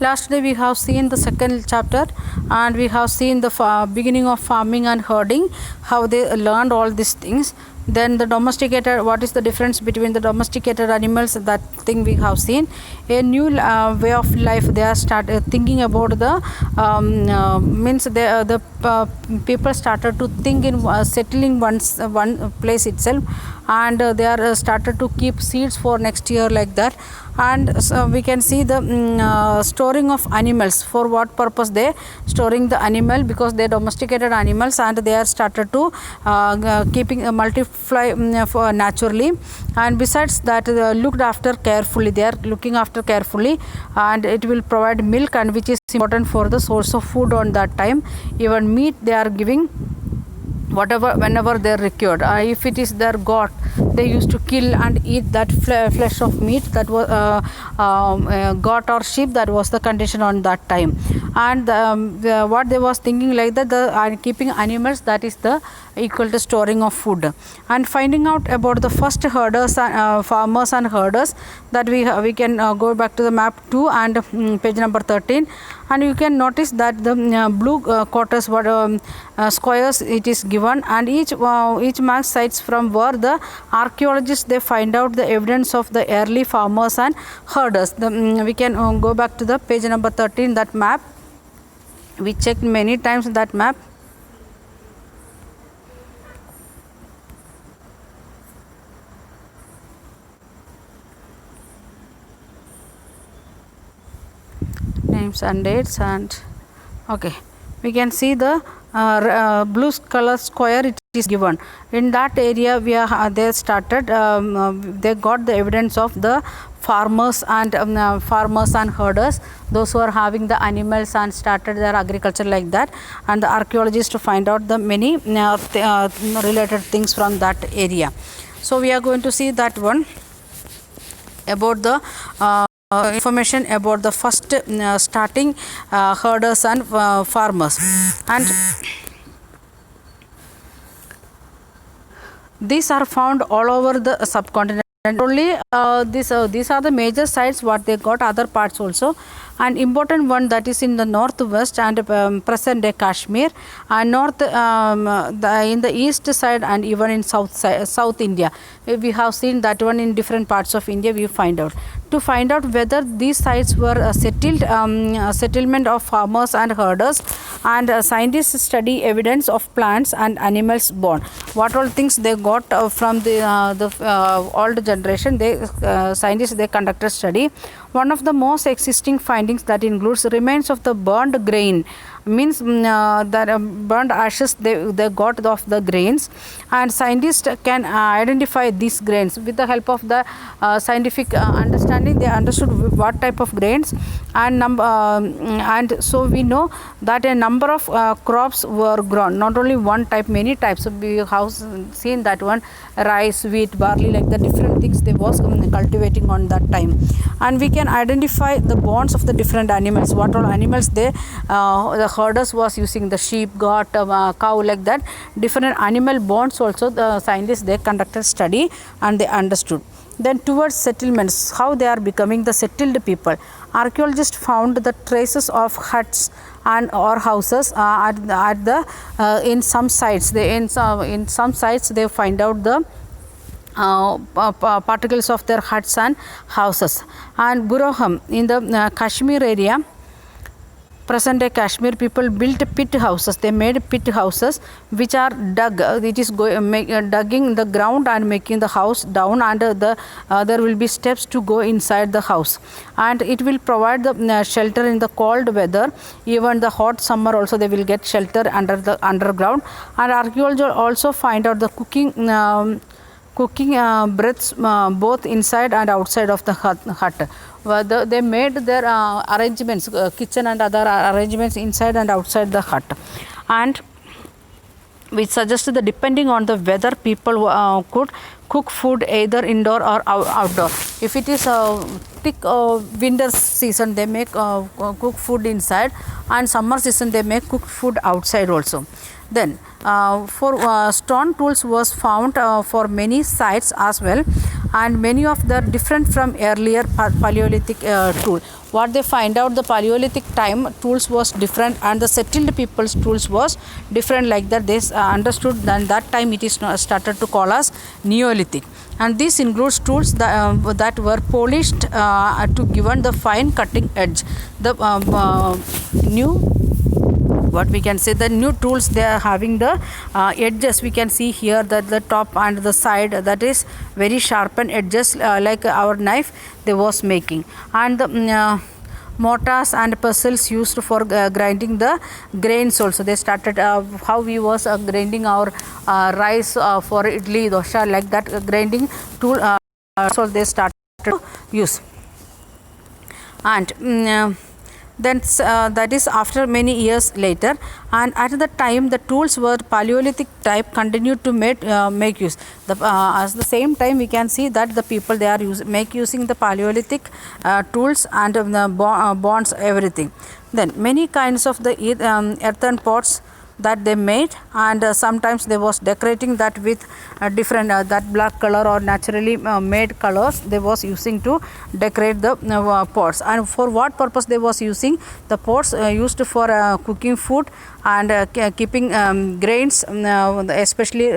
Lastly, we have seen the second chapter, and we have seen the beginning of farming and herding, how they learned all these things. Then the domesticated, what is the difference between the domesticated animals, that thing we have seen. A new way of life, they are started thinking about the means the people started to think in settling one place itself, and they are started to keep seeds for next year, like that. And so we can see the storing of animals. For what purpose they storing the animal? Because they domesticated animals, and they are started to keeping multiply for naturally. And besides that, looked after carefully, they are looking after carefully, and it will provide milk, and which is important for the source of food on that time. Even meat they are giving whatever whenever they are required. If it is their god, they used to kill and eat that flesh of meat, that was goat or sheep, that was the condition on that time. And what they was thinking, like that, the keeping animals, that is the equal to storing of food. And finding out about the first herders, farmers and herders, that we can go back to the map 2 and page number 13, and you can notice that the blue quarters, what squares it is given, and each marks sites from where the archaeologists they find out the evidence of the early farmers and herders. We can go back to the page number 13, that map. We checked many times that map. Names and dates, and okay, we can see the blue color square it is given. In that area they started they got the evidence of the farmers and herders, those who are having the animals and started their agriculture, like that. And the archaeologists to find out the many related things from that area. So we are going to see that one about the information about the first starting herders and farmers. And these are found all over the subcontinent. Only these are the major sites what they got, other parts also. And important one, that is in the northwest and present day Kashmir, and north in the east side, and even in South India. We have seen that one in different parts of India. We find out to find out whether these sites were settlement of farmers and herders. And scientists study evidence of plants and animals born. What all things they got from the old generation, they scientists they conducted study. One of the most existing findings that includes remains of the burned grain, means that burned ashes they got of the grains, and scientists can identify these grains with the help of the scientific understanding. They understood what type of grains, and and so we know that a number of crops were grown, not only one type, many types. So we have seen that one, rice, wheat, barley, like the different things they was cultivating on that time. And we can identify the bones of the different animals, what all animals they the herders was using, the sheep, goat, cow, like that. Different animal bones also the scientists they conducted study and they understood. Then towards settlements, how they are becoming the settled people. Archaeologists found the traces of huts and or houses at the in some sites. In some sites they find out the particles of their huts and houses. And Buroham in the Kashmir area, present day Kashmir, people built pit houses. They made pit houses which are dug. It is digging the ground and making the house down, and there will be steps to go inside the house, and it will provide the shelter in the cold weather. Even the hot summer also they will get shelter under the underground. And archaeologists also find out the cooking breaths both inside and outside of the hut. They made their arrangements, kitchen and other arrangements inside and outside the hut. And which suggests that depending on the weather, people could cook food either indoor or outdoor. If it is a thick winter season, they make cook food inside, and summer season they make cook food outside also. Then for stone tools was found for many sites as well, and many of the different from earlier Paleolithic tool. What they find out, the Paleolithic time tools was different and the settled people's tools was different, like that they understood that time it is started to call as Neolithic. And this includes tools that were polished to given the fine cutting edge. The new, what we can say, the new tools, they are having the edges. We can see here that the top and the side, that is very sharpened edges, like our knife they was making. And the mortars and pestles used for grinding the grains also. They started how we was grinding our rice for idli, dosha, like that grinding tool so they started to use. And then that is after many years later, and at the time the tools were Paleolithic type continued to make use. At the same time we can see that the people they are using the Paleolithic tools and bonds, everything. Then many kinds of the earthen pots that they made, and sometimes they was decorating that with different that black color or naturally made colors they was using to decorate the pots. And for what purpose they was using the pots? Used for cooking food and keeping grains, especially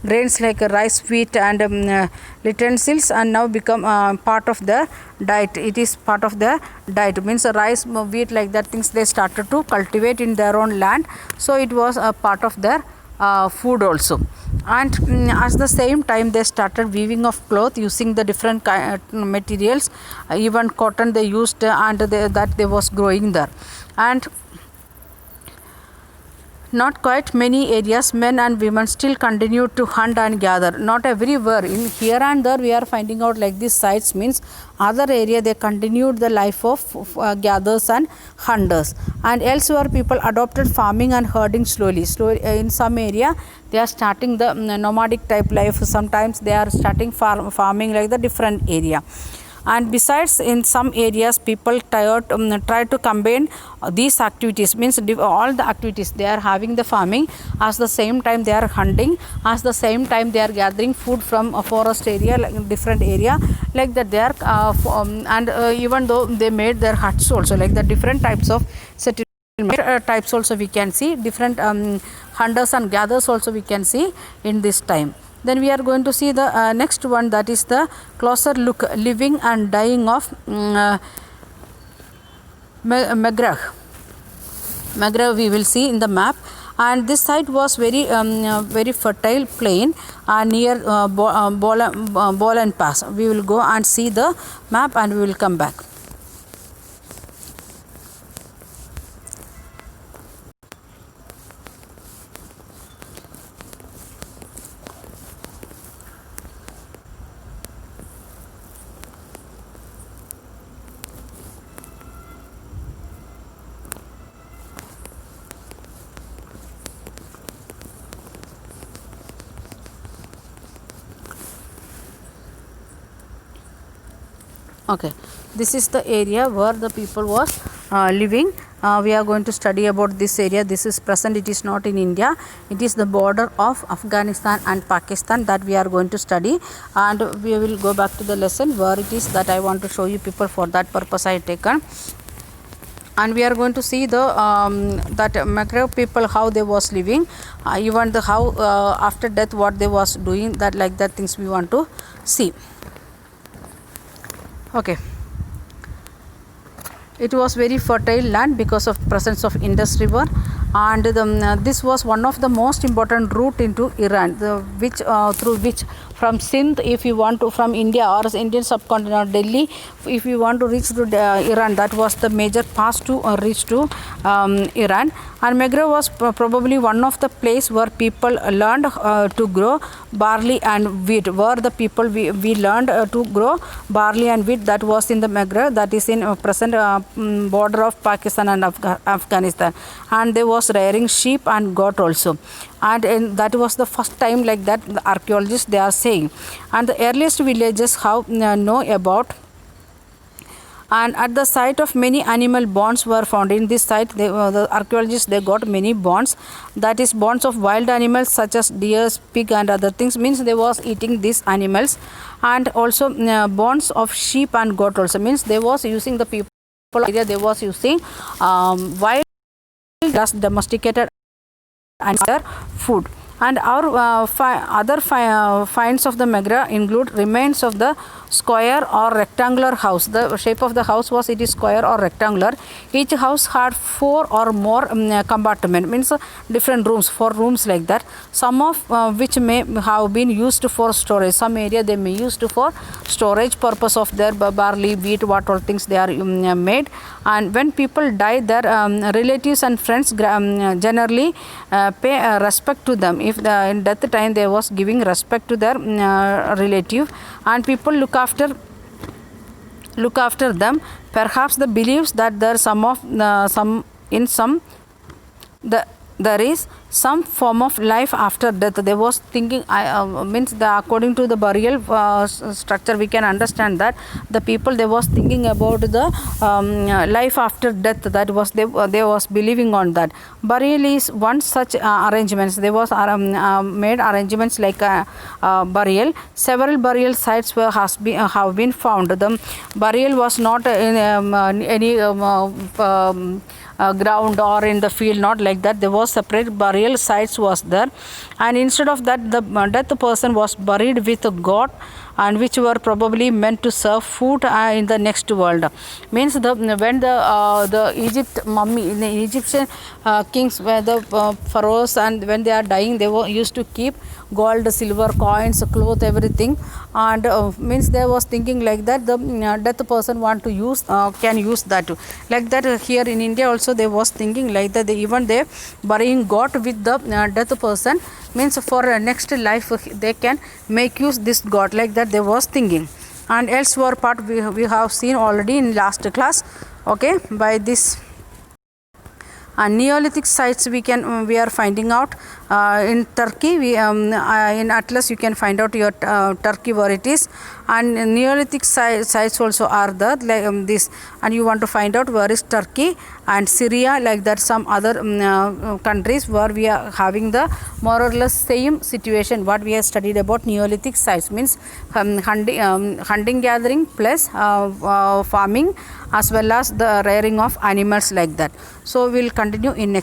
grains like rice, wheat and utensils, and now become part of the diet. It is part of the diet, means rice, wheat, like that things they started to cultivate in their own land, so it was a part of their food also. And at the same time they started weaving of cloth using the different materials, even cotton they used, and that they was growing there. And not quite many areas men and women still continue to hunt and gather. Not everywhere, in here and there we are finding out like this sites, means other area they continued the life of gatherers and hunters. And elsewhere people adopted farming and herding slowly. In some area they are starting the nomadic type life, sometimes they are starting farming, like the different area. And besides, in some areas people try to combine these activities, means all the activities they are having the farming, as the same time they are hunting, as the same time they are gathering food from a forest area, like different area, like that they are and even though they made their huts also, like the different types of settlement types also we can see, different hunters and gatherers also we can see in this time. Then we are going to see the next one, that is the closer look, living and dying of Megrez. Megrez we will see in the map. And this site was very very fertile plain near Bolan Pass. We will go and see the map and we will come back. Okay, this is the area where the people was living. We are going to study about this area. This is present, it is not in India, it is the border of Afghanistan and Pakistan that we are going to study. And we will go back to the lesson where it is that I want to show you people, for that purpose I taken. And we are going to see the that Megrez people, how they was living, even the how after death what they was doing, that like that things we want to see. Okay, it was very fertile land because of presence of Indus River, and this was one of the most important route into Iran, through which from Sindh, if you want to, from India or Indian subcontinent, Delhi, if you want to reach to Iran, that was the major pass to reach to Iran. And Megrez was probably one of the place where people learned to grow barley and wheat. Where the people we learned to grow barley and wheat, that was in the Megrez, that is in present border of Pakistan and Afghanistan. And there was rearing sheep and goat also. And that was the first time, like that the archaeologists they are saying. And the earliest villages how know about and at the site of many animal bones were found. In this site the archaeologists they got many bones, that is bones of wild animals such as deers, pig and other things, means they was eating these animals, and also bones of sheep and goat also, means they was using the people area they was using wild plus domesticated and their food. And our other finds of the Megra include remains of the square or rectangular house. The shape of the house was, it is square or rectangular. Each house had 4 or more compartment, means different rooms, 4 rooms like that. Some of which may have been used for storage. Some area they may used for storage purpose of their barley, wheat, what all things they are made. And when people die, their relatives and friends generally pay respect to them. If in death time they was giving respect to their relative, and people look after them. Perhaps the beliefs that there there is some form of life after death. They was thinking, means according to the burial structure we can understand that the people they was thinking about the life after death, that was they was believing on that. Burial is one such arrangements. They was made arrangements like burial. Several burial sites have been found. The burial was not in any ground or in the field, not like that. There was separate burial sites was there, and instead of that the death person was buried with a god, and which were probably meant to serve food in the next world. Means when the Egypt mummy, in the Egyptian kings were the pharaohs, and when they are dying they were used to keep gold, silver, coins, cloth, everything, and means they was thinking like that the death person want to use can use that too. Like that here in India also they was thinking like that. Even they burying god with the death person, means for next life they can make use this god, like that they was thinking. And elsewhere part we have seen already in last class. Okay, by this Neolithic sites we are finding out in Turkey. In Atlas you can find out your Turkey where it is, and Neolithic sites also are there like this, and you want to find out where is Turkey and Syria, like that some other countries where we are having the more or less same situation what we have studied about Neolithic sites, means hunting gathering plus farming as well as the rearing of animals, like that. So we will continue in next.